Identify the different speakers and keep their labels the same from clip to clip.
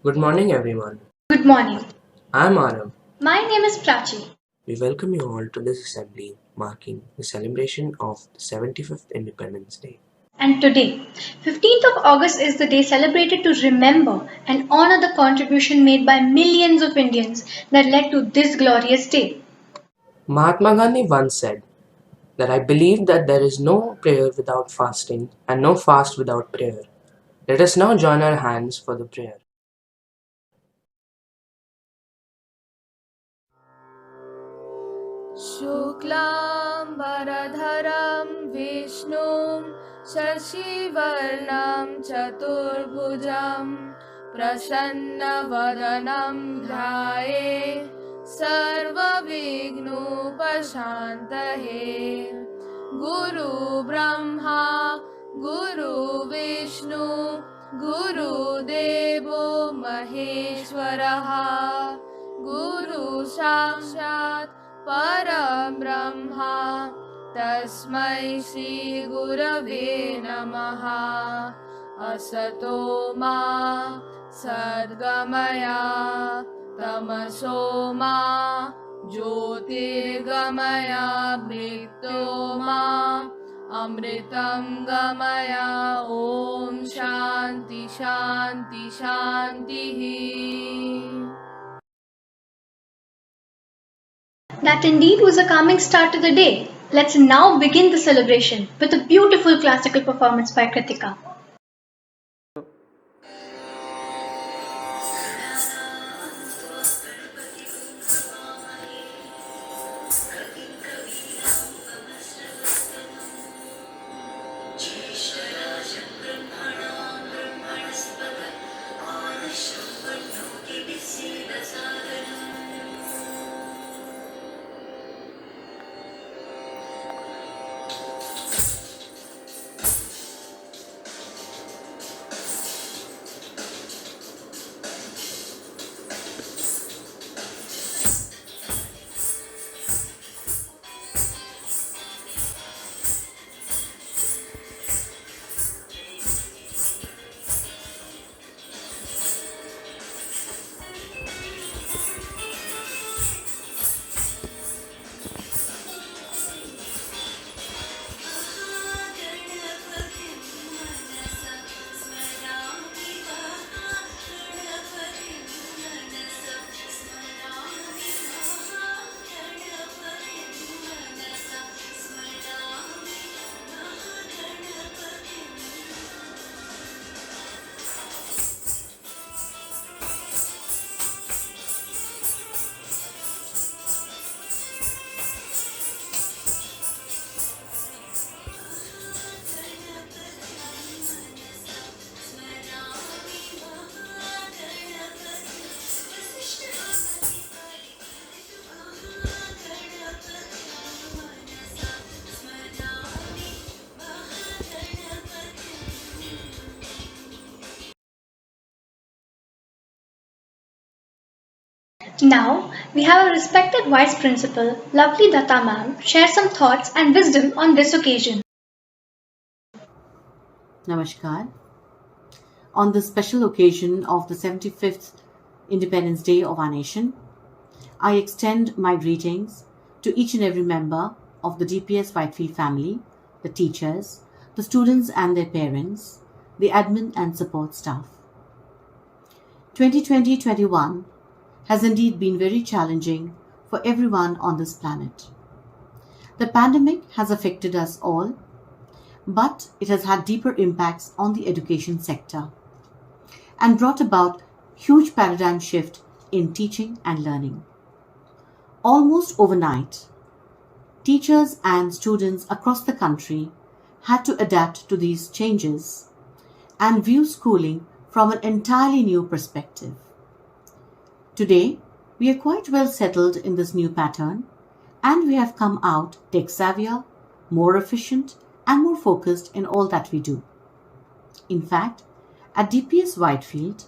Speaker 1: Good morning, everyone.
Speaker 2: Good morning.
Speaker 1: I'm Arav.
Speaker 2: My name is Prachi.
Speaker 1: We welcome you all to this assembly marking the celebration of the 75th Independence Day.
Speaker 2: And today, 15th of August is the day celebrated to remember and honor the contribution made by millions of Indians that led to this glorious day.
Speaker 1: Mahatma Gandhi once said that I believe that there is no prayer without fasting and no fast without prayer. Let us now join our hands for the prayer.
Speaker 3: शुक्लाम्बरधरं विष्णुं शशिवर्णं चतुर्भुजं प्रसन्नवदनं ध्यायेत् सर्वविघ्नोपशान्तये गुरुब्रह्मा गुरुविष्णु गुरुदेवो महेश्वरः गुरुसाक्षात् परं ब्रह्मा तस्मै श्रीगुरवे नमः असतो मा सद्गमया तमसो मा ज्योतिर्गमया मृत्यो मा अमृतं गमया ॐ शान्ति शान्ति शान्तिः.
Speaker 2: That indeed was a calming start to the day. Let's now begin the celebration with a beautiful classical performance by Kritika. Now, we have our respected Vice Principal, lovely Datta ma'am, share some thoughts and wisdom on this occasion.
Speaker 4: Namaskar. On this special occasion of the 75th Independence Day of our nation, I extend my greetings to each and every member of the DPS Whitefield family, the teachers, the students and their parents, the admin and support staff. 2020-21 has indeed been very challenging for everyone on this planet. The pandemic has affected us all, but it has had deeper impacts on the education sector and brought about huge paradigm shift in teaching and learning. Almost overnight, teachers and students across the country had to adapt to these changes and view schooling from an entirely new perspective. Today, we are quite well settled in this new pattern and we have come out tech-savvier, more efficient and more focused in all that we do. In fact, at DPS Whitefield,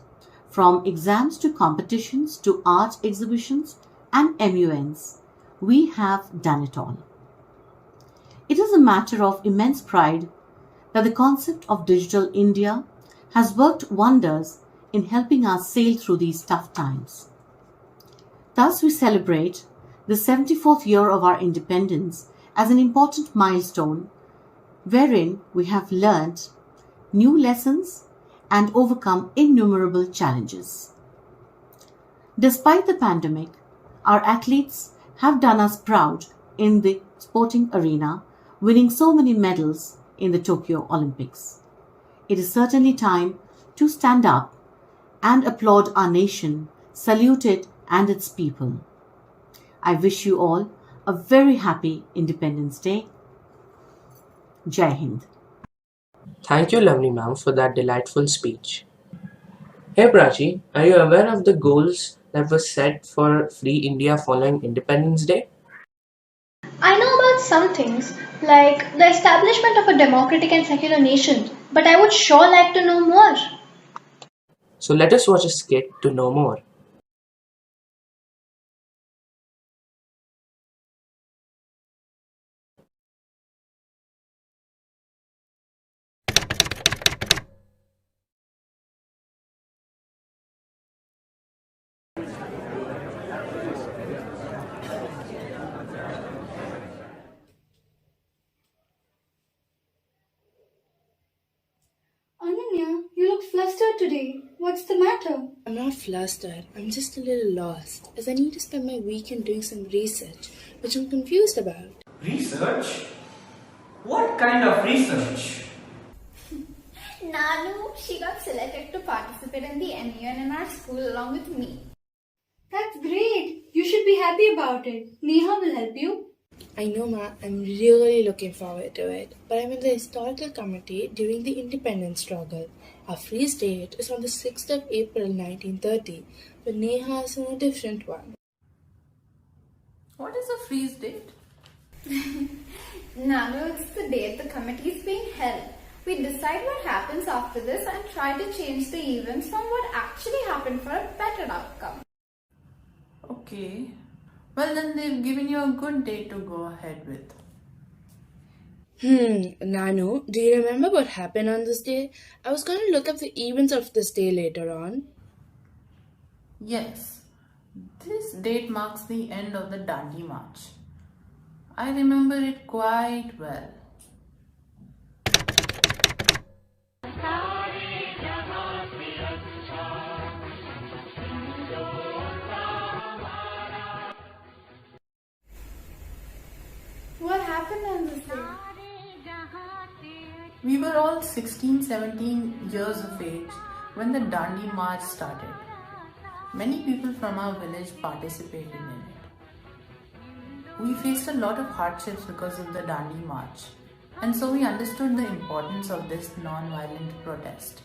Speaker 4: from exams to competitions to art exhibitions and MUNs, we have done it all. It is a matter of immense pride that the concept of Digital India has worked wonders in helping us sail through these tough times. Thus, we celebrate the 74th year of our independence as an important milestone wherein we have learnt new lessons and overcome innumerable challenges. Despite the pandemic, our athletes have done us proud in the sporting arena, winning so many medals in the Tokyo Olympics. It is certainly time to stand up and applaud our nation, salute it and its people. I wish you all a very happy Independence Day. Jai Hind.
Speaker 1: Thank you, lovely ma'am, for that delightful speech. Hey Prachi, are you aware of the goals that were set for Free India following Independence Day?
Speaker 2: I know about some things, like the establishment of a democratic and secular nation, but I would sure like to know more.
Speaker 1: So let us watch a skit to know more.
Speaker 5: Ananya, you look flustered today. What's the matter?
Speaker 6: I'm not flustered, I'm just a little lost, as I need to spend my weekend doing some research, which I'm confused about.
Speaker 7: Research? What kind of research?
Speaker 8: Nanu, she got selected to participate in the NUN in our school along with me.
Speaker 5: That's great. You should be happy about it. Neha will help you.
Speaker 6: I know, Ma, I'm really looking forward to it, but I'm in the historical committee during the independence struggle. Our freeze date is on the 6th of April 1930, but Neha is on a different one.
Speaker 3: What is a freeze date?
Speaker 8: Nanu, it's the date the committee is being held. We decide what happens after this and try to change the events from what actually happened for a better outcome.
Speaker 3: Okay. Well, then they've given you a good date to go ahead with.
Speaker 6: Nanu, do you remember what happened on this day? I was going to look up the events of this day later on.
Speaker 3: Yes. This date marks the end of the Dandi March. I remember it quite well.
Speaker 8: What happened on this day?
Speaker 3: We were all 16, 17 years of age when the Dandi March started. Many people from our village participated in it. We faced a lot of hardships because of the Dandi March, and so we understood the importance of this non-violent protest.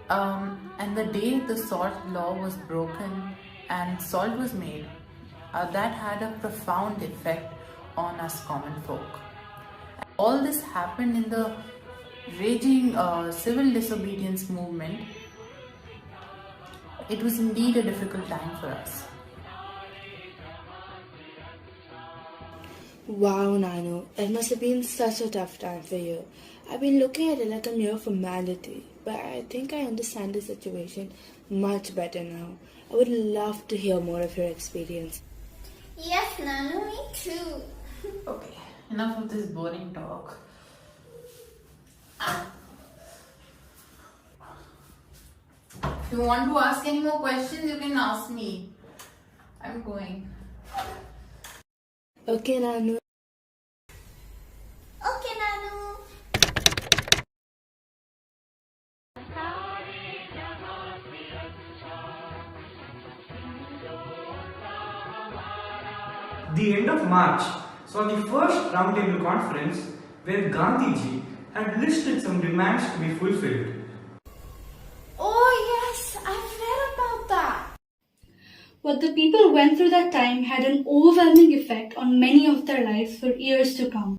Speaker 3: And the day the salt law was broken and salt was made, that had a profound effect on us common folk. All this happened in the raging civil disobedience movement. It was indeed a difficult time for us.
Speaker 6: Wow, Nanu, it must have been such a tough time for you. I've been looking at it like a mere formality, but I think I understand the situation much better now. I would love to hear more of your experience.
Speaker 8: Yes, Nanu, me too.
Speaker 3: Okay, enough of this boring talk. If you want to ask any more questions, you can ask me. I'm going.
Speaker 6: Okay, Nanu.
Speaker 8: Okay, Nanu.
Speaker 7: The end of March saw the first roundtable conference where Gandhiji had listed some demands to be fulfilled.
Speaker 8: Oh, yes, I've read about that.
Speaker 5: What the people went through that time had an overwhelming effect on many of their lives for years to come.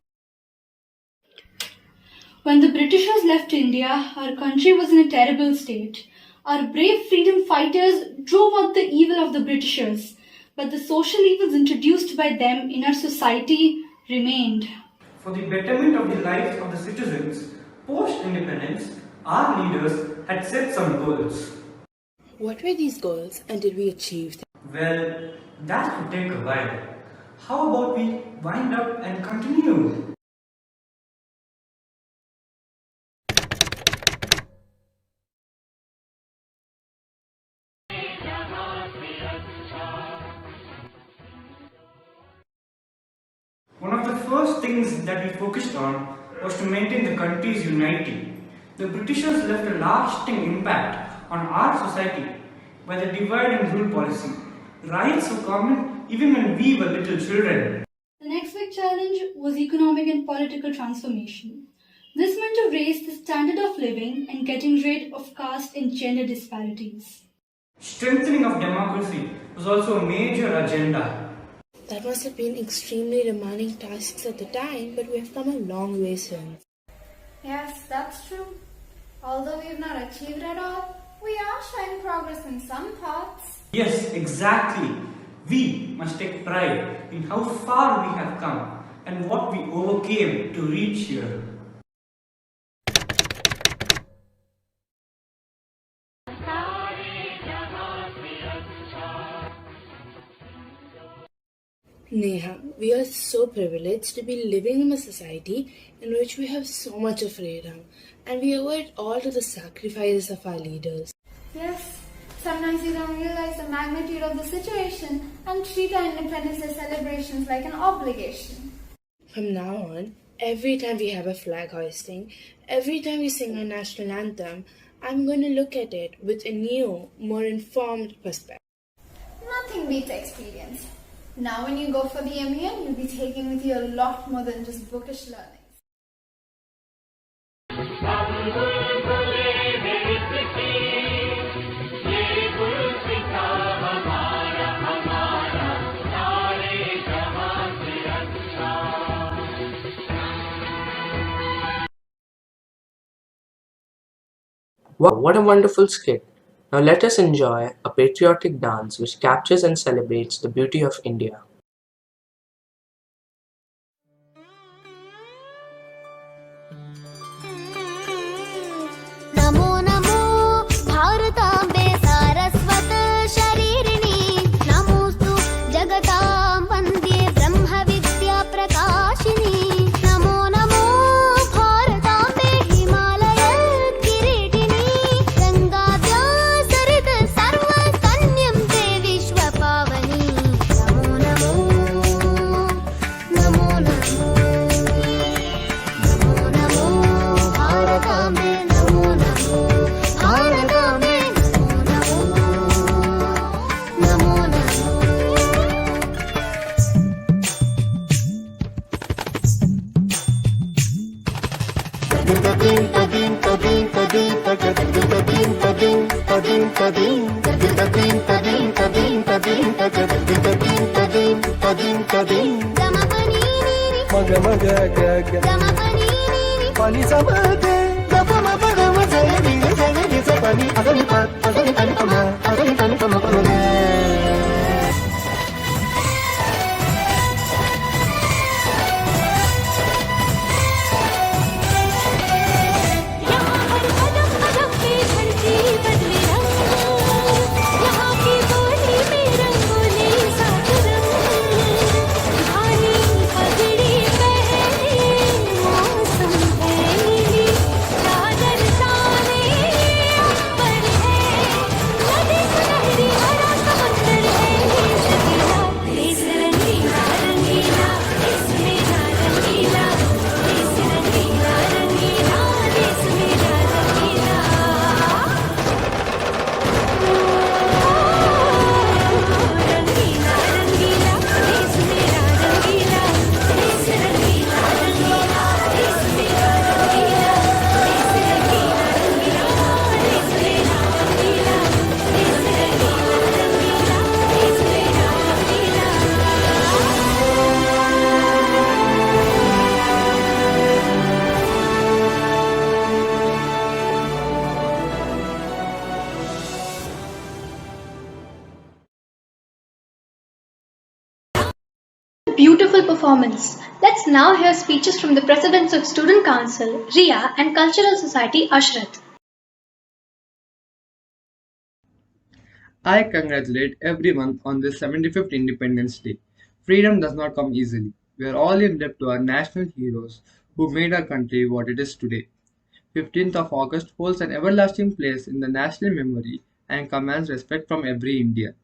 Speaker 5: When the Britishers left India, our country was in a terrible state. Our brave freedom fighters drove out the evil of the Britishers, but the social evils introduced by them in our society remained.
Speaker 7: For the betterment of the lives of the citizens post-independence, our leaders had set some goals.
Speaker 6: What were these goals and did we achieve them?
Speaker 7: Well, that could take a while. How about we wind up and continue? One of the first things that we focused on was to maintain the country's unity. The Britishers left a lasting impact on our society by the divide and rule policy. Riots were common even when we were little children.
Speaker 5: The next big challenge was economic and political transformation. This meant to raise the standard of living and getting rid of caste and gender disparities.
Speaker 7: Strengthening of democracy was also a major agenda.
Speaker 6: That must have been extremely demanding tasks at the time, but we have come a long way since.
Speaker 8: Yes, that's true. Although we've not achieved it all, we are showing progress in some parts.
Speaker 7: Yes, exactly. We must take pride in how far we have come and what we overcame to reach here.
Speaker 6: Neha, we are so privileged to be living in a society in which we have so much of freedom, and we owe it all to the sacrifices of our leaders.
Speaker 8: Yes, sometimes we don't realize the magnitude of the situation and treat our Independence Day celebrations like an obligation.
Speaker 6: From now on, every time we have a flag hoisting, every time we sing our national anthem, I'm going to look at it with a new, more informed perspective.
Speaker 8: Nothing beats experience. Now when you go for the MEN, you'll be taking with you a lot more than just bookish learning.
Speaker 1: Wow, what a wonderful skit. Now let us enjoy a patriotic dance which captures and celebrates the beauty of India.
Speaker 9: Namo Namo भारताम्बे Saraswat शरीरिणि नमोऽस्तु जगतां वन्द्ये ब्रह्म विद्या प्रकाशिनि नमो नमो भारताम्बे हिमालय किरीटिनि गङ्गाद्या सरित सर्व कन्यं ते विश्वपावनि Namo Namo Namo Namo Namo Namo भारताम्बे Namo Namo भारताम्बे Namo Namo Namo गमपनी गमपनी
Speaker 10: Pani samade, gapa ma pada ma jaya di sa pani agani pama pama.
Speaker 9: यहाँ हर कदम कदम पे धरती बदले रंग यहाँ की बोली में रंगोली साथ रंग धानी पगड़ी पहने मौसम है चादर ताने ऊपर है नदी सुनहरी हरा समंदर है देश रंगीला रंगीला देश मेरा रंगीला देश रंगीला रंगीला देश मेरा रंगीला रंगीला रंगीला देश मेरा रंगीला देश रंगीला रंगीला देश मेरा रंगीला देश रंगीला रंगीला देश मेरा रंगीला देश रंगीला रंगीला देश
Speaker 2: Beautiful performance. Let's now hear speeches from the Presidents of Student Council, RIA, and Cultural Society, Ashrat.
Speaker 11: I congratulate everyone on this 75th Independence Day. Freedom does not come easily. We are all in debt to our national heroes who made our country what it is today. 15th of August holds an everlasting place in the national memory and commands respect from every Indian.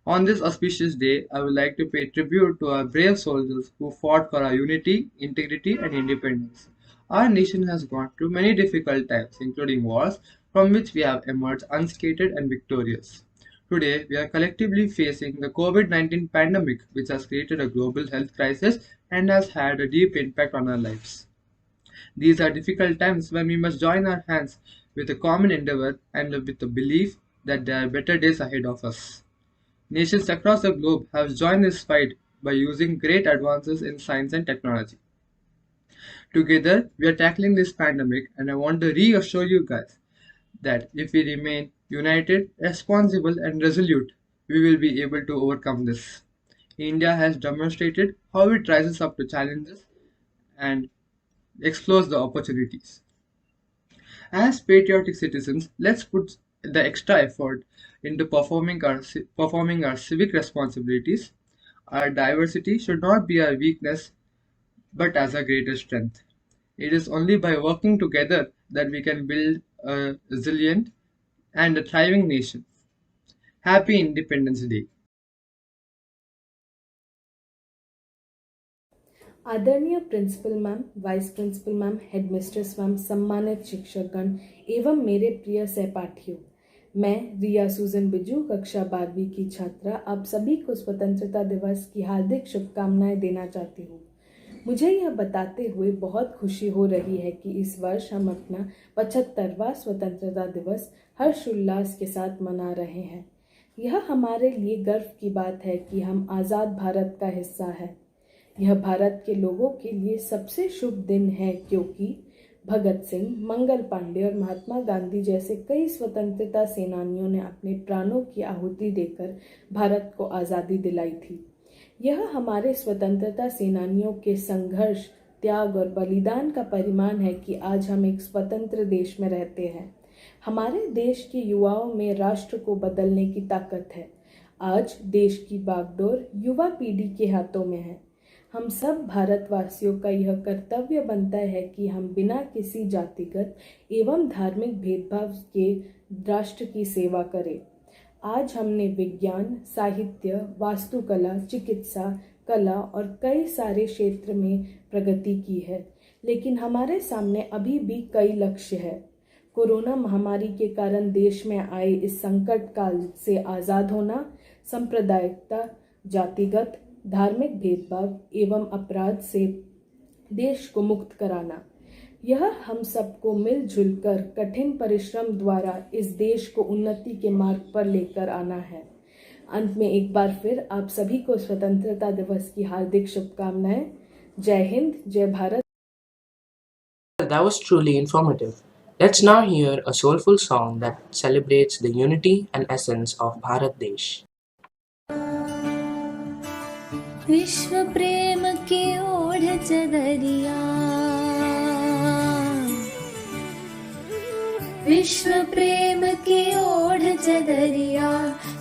Speaker 11: On this auspicious day, I would like to pay tribute to our brave soldiers who fought for our unity, integrity, and independence. Our nation has gone through many difficult times, including wars, from which we have emerged unscathed and victorious. Today, we are collectively facing the COVID-19 pandemic, which has created a global health crisis and has had a deep impact on our lives. These are difficult times when we must join our hands with a common endeavor and with the belief that there are better days ahead of us. Nations across the globe have joined this fight by using great advances in science and technology. Together, we are tackling this pandemic, and I want to reassure you guys that if we remain united, responsible, and resolute, we will be able to overcome this. India has demonstrated how it rises up to challenges and explores the opportunities. As patriotic citizens, let's put the extra effort into performing our civic responsibilities. Our diversity should not be our weakness, but as our greatest strength. It is only by working together that we can build a resilient and a thriving nation. Happy Independence Day.
Speaker 6: आदरणीय principal ma'am, vice principal ma'am, headmistress ma'am, सम्मानित शिक्षकगण एवं मेरे प्रिय सहपाठियों, मैं रिया सूजन बिजू कक्षा 12वीं की छात्रा आप सभी को स्वतंत्रता दिवस की हार्दिक शुभकामनाएं देना चाहती हूँ। मुझे यह बताते हुए बहुत खुशी हो रही है कि इस वर्ष हम अपना 75वां स्वतंत्रता दिवस हर्षोल्लास के साथ मना रहे हैं। यह हमारे लिए गर्व की बात है कि हम आज़ाद भारत का हिस्सा है। यह भारत के लोगों के लिए सबसे शुभ दिन है क्योंकि भगत सिंह, मंगल पांडे और महात्मा गांधी जैसे कई स्वतंत्रता सेनानियों ने अपने प्राणों की आहुति देकर भारत को आज़ादी दिलाई थी। यह हमारे स्वतंत्रता सेनानियों के संघर्ष, त्याग और बलिदान का परिणाम है कि आज हम एक स्वतंत्र देश में रहते हैं। हमारे देश के युवाओं में राष्ट्र को बदलने की ताकत है। आज देश की बागडोर युवा पीढ़ी के हाथों में है। हम सब भारतवासियों का यह कर्तव्य बनता है कि हम बिना किसी जातिगत एवं धार्मिक भेदभाव के राष्ट्र की सेवा करें। आज हमने विज्ञान, साहित्य, वास्तुकला, चिकित्सा, कला और कई सारे क्षेत्र में प्रगति की है, लेकिन हमारे सामने अभी भी कई लक्ष्य है। कोरोना महामारी के कारण देश में आए इस संकट काल से आज़ाद होना, सांप्रदायिकता, जातिगत, धार्मिक भेदभाव एवं अपराध से देश को मुक्त कराना, यह हम सबको मिलजुल कर कठिन परिश्रम द्वारा इस देश को उन्नति के मार्ग पर लेकर आना है। अंत में एक बार फिर आप सभी को स्वतंत्रता दिवस की हार्दिक शुभकामनाएं। जय हिंद, जय Bharat.
Speaker 1: That was truly informative. Let's now hear a soulful song that celebrates the unity and essence of Bharat Desh.
Speaker 9: विश्व प्रेम की ओढ़ चदरिया, विश्व प्रेम की ओढ़ चदरिया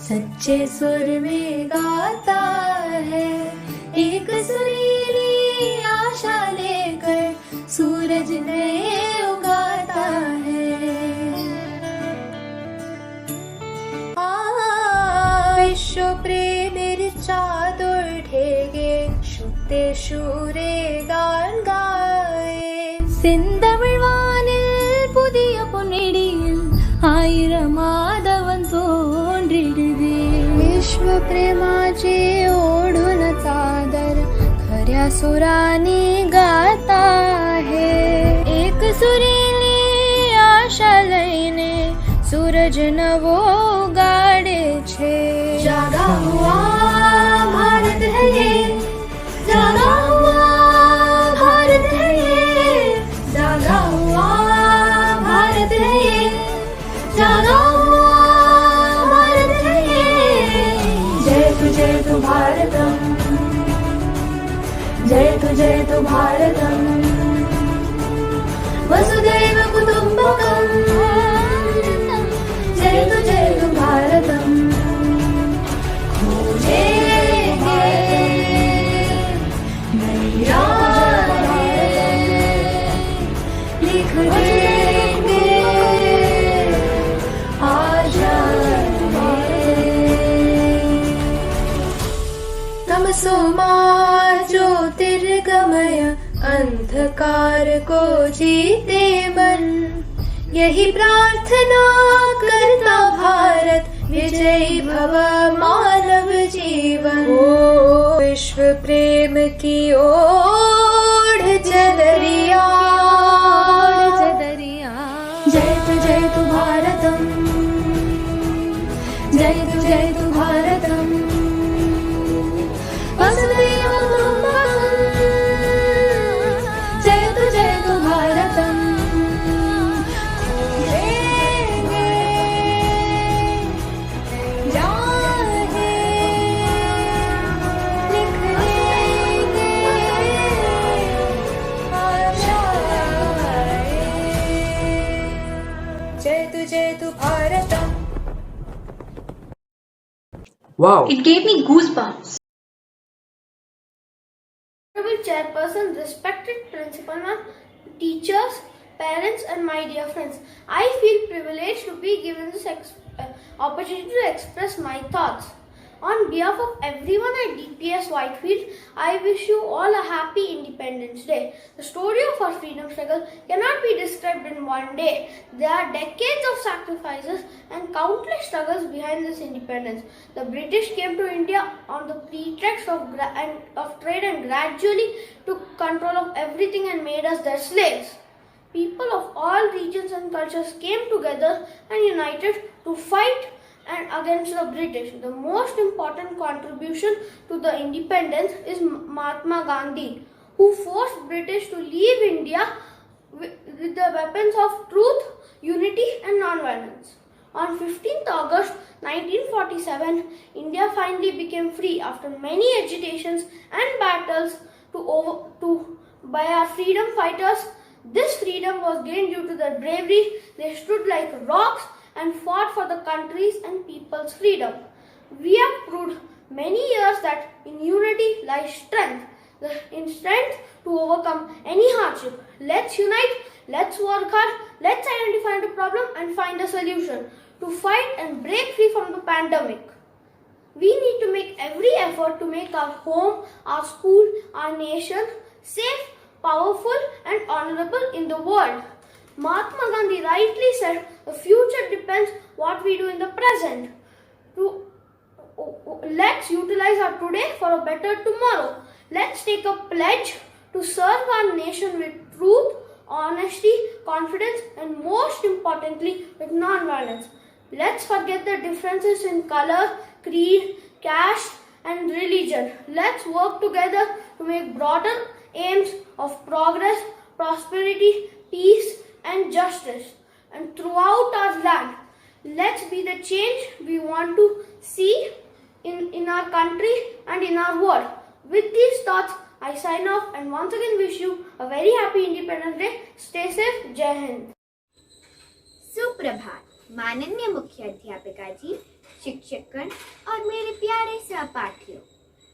Speaker 9: सच्चे सुर में गाता है। एक सुरीली आशा लेकर सूरज नए उगाता है। विश्व प्रेमेर चाँद उठेगे, शुद्धे शूरे गान गाए। செந்தமிழ்வானில் புதிய பொன்னிடியில் ஆயிரம் மாதவன் தோன்றிடுதே. विश्व प्रेमाचे ओढून चादर खऱ्या सुराने गाता है. एक सुरीली आशा लईने सूरज नवो गाड़े छे. जागा हुआ भारत है ये, जागा हुआ भारत है ये, जागा हुआ भारत है ये, जागा हुआ भारत है ये. जय तु भारतम, जय तु भारतम, वसुधैव कुटुम्बकम. जय तु भारतम. लिख देंगे तमसो मा ज्योतिर्गमय अंधकार को जीते मन, यही प्रार्थना करता भारत विजयी भव मानव जीवन। ओ विश्व प्रेम की ओढ़ जदरिया, जय तु भारतम, जय तु भारतम, वसुदेव कुटुम्बकम, जय तु भारतम। देंगे जाहे, लिख देंगे आशाएं, जय तु Bharatam.
Speaker 1: Wow!
Speaker 2: It gave me goosebumps.
Speaker 12: Honorable Chairperson, respected Principal Ma'am, teachers, parents and my dear friends, I feel privileged to be given this opportunity to express my thoughts. On behalf of everyone at DPS Whitefield, I wish you all a happy Independence Day. The story of our freedom struggle cannot be described in one day. There are decades of sacrifices and countless struggles behind this independence. The British came to India on the pretext of trade and gradually took control of everything and made us their slaves. People of all regions and cultures came together and united to fight and against the British. The most important contribution to the independence is Mahatma Gandhi, who forced British to leave India with the weapons of truth, unity and non-violence. On 15th August 1947, India finally became free after many agitations and battles by our freedom fighters. This freedom was gained due to their bravery. They stood like rocks and fought for the country's and people's freedom. We have proved many years that in unity lies strength, in strength to overcome any hardship. Let's unite, let's work hard, let's identify the problem and find a solution to fight and break free from the pandemic. We need to make every effort to make our home, our school, our nation safe, powerful and honorable in the world. Mahatma Gandhi rightly said, the future depends what we do in the present. Let's utilize our today for a better tomorrow. Let's take a pledge to serve our nation with truth, honesty, confidence and most importantly with non-violence. Let's forget the differences in color, creed, caste and religion. Let's work together to make broader aims of progress, prosperity, peace and justice and throughout our land. Let's be the change we want to see in our country and in our world. With these thoughts, I sign off and once again wish you a very happy Independence Day. Stay safe. Jai Hind.
Speaker 13: सुप्रभात माननीय मुख्य अध्यापिका जी, शिक्षकगण और मेरे प्यारे सहपाठियों।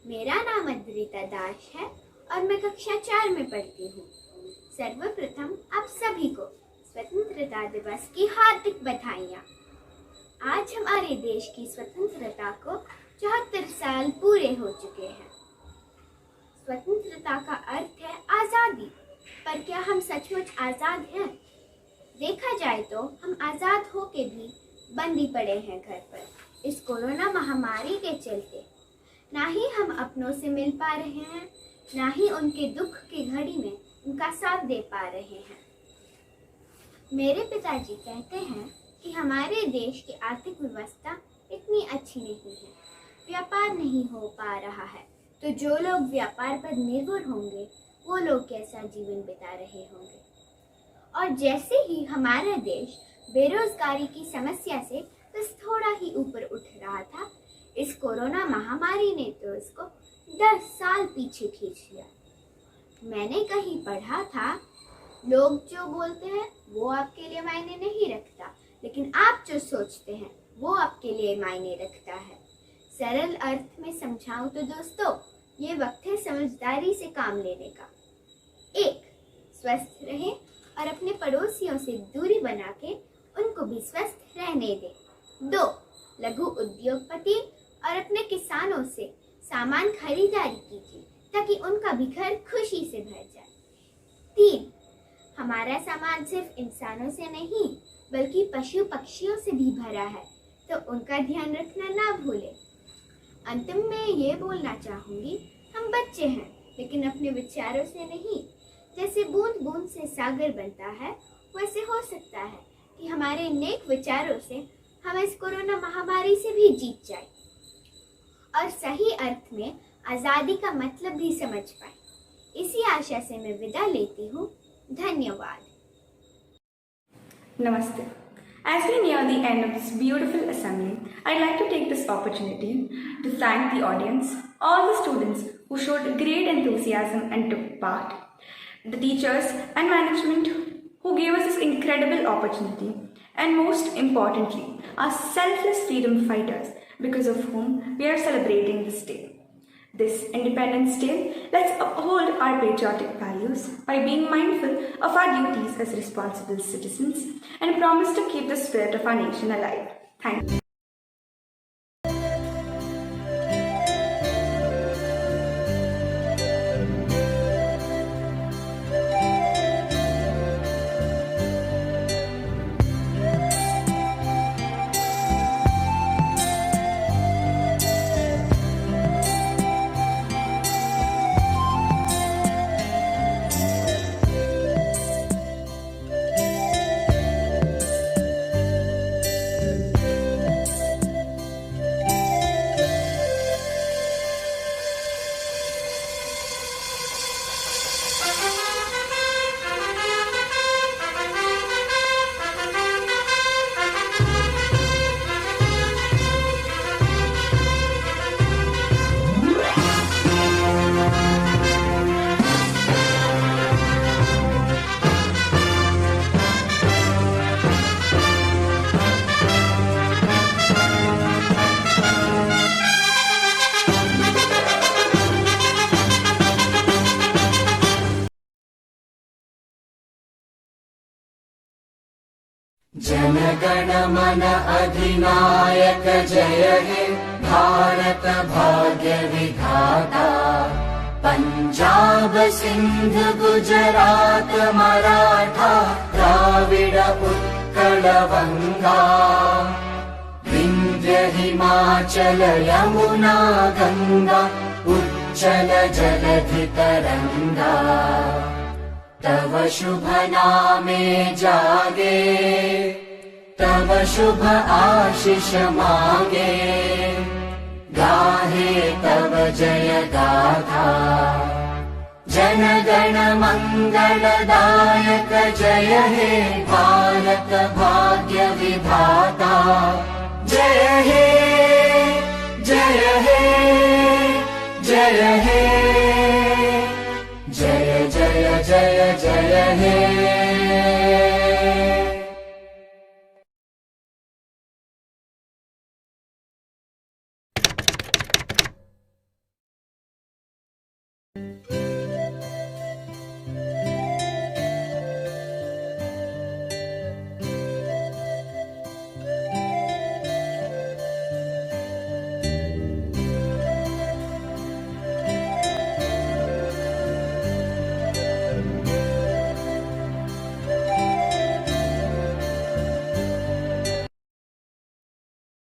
Speaker 13: मेरा नाम अद्रिता दास है और मैं कक्षा 4 में पढ़ती हूँ। सर्वप्रथम आप सभी को स्वतंत्रता दिवस की हार्दिक बधाइयाँ। आज हमारे देश की स्वतंत्रता को 74 साल पूरे हो चुके हैं। स्वतंत्रता का अर्थ है आज़ादी, पर क्या हम सचमुच आज़ाद हैं? देखा जाए तो हम आज़ाद होके भी बंदी पड़े हैं घर पर इस कोरोना महामारी के चलते। ना ही हम अपनों से मिल पा रहे हैं, ना ही उनके दुख की घड़ी में उनका साथ दे पा रहे हैं। मेरे पिताजी कहते हैं कि हमारे देश की आर्थिक व्यवस्था इतनी अच्छी नहीं है, व्यापार नहीं हो पा रहा है, तो जो लोग व्यापार पर निर्भर होंगे वो लोग कैसा जीवन बिता रहे होंगे। और जैसे ही हमारा देश बेरोजगारी की समस्या से बस थोड़ा ही ऊपर उठ रहा था, इस कोरोना महामारी ने तो इसको 10 साल पीछे खींच लिया। मैंने कहीं पढ़ा था, लोग जो बोलते हैं वो आपके लिए मायने नहीं रखता, लेकिन आप जो सोचते हैं वो आपके लिए मायने रखता है। सरल अर्थ में समझाऊं तो दोस्तों, ये वक्त है समझदारी से काम लेने का। 1. स्वस्थ रहें और अपने पड़ोसियों से दूरी बना के उनको भी स्वस्थ रहने दें। 2. लघु उद्योगपति और अपने किसानों से सामान खरीदारी कीजिए ताकि उनका भी घर खुशी से भर जाए। 3. हमारा सामान सिर्फ इंसानों से नहीं बल्कि पशु पक्षियों से भी भरा है, तो उनका ध्यान रखना ना भूलें। अंतिम में ये बोलना चाहूँगी, हम बच्चे हैं लेकिन अपने विचारों से नहीं। जैसे बूंद बूंद से सागर बनता है, वैसे हो सकता है कि हमारे नेक विचारों से हम इस कोरोना महामारी से भी जीत जाए और सही अर्थ में आज़ादी का मतलब भी समझ पाए। इसी आशा से मैं विदा लेती हूँ। धन्यवाद।
Speaker 14: Namaste. As we near the end of this beautiful assembly, I'd like to take this opportunity to thank the audience, all the students who showed great enthusiasm and took part, the teachers and management who gave us this incredible opportunity, and most importantly, our selfless freedom fighters because of whom we are celebrating this day. This Independence Day, let's uphold our patriotic values by being mindful of our duties as responsible citizens and promise to keep the spirit of our nation alive. Thank you.
Speaker 10: जनगण मन अधिनायक जय हे भारत भाग्य विधाता। पंजाब सिंध गुजरात मराठा द्राविड उत्कल बंगा। विंध्य हिमाचल यमुना गंगा उच्चल जलधि तरंगा। तव शुभ नामे जागे तव शुभ आशीष मांगे। गाहे तव जय गाथा जन गण मंगलदायक जय हे भारत भाग्य विधाता। जय हे जय हे जय हे जय जय जय जय हे।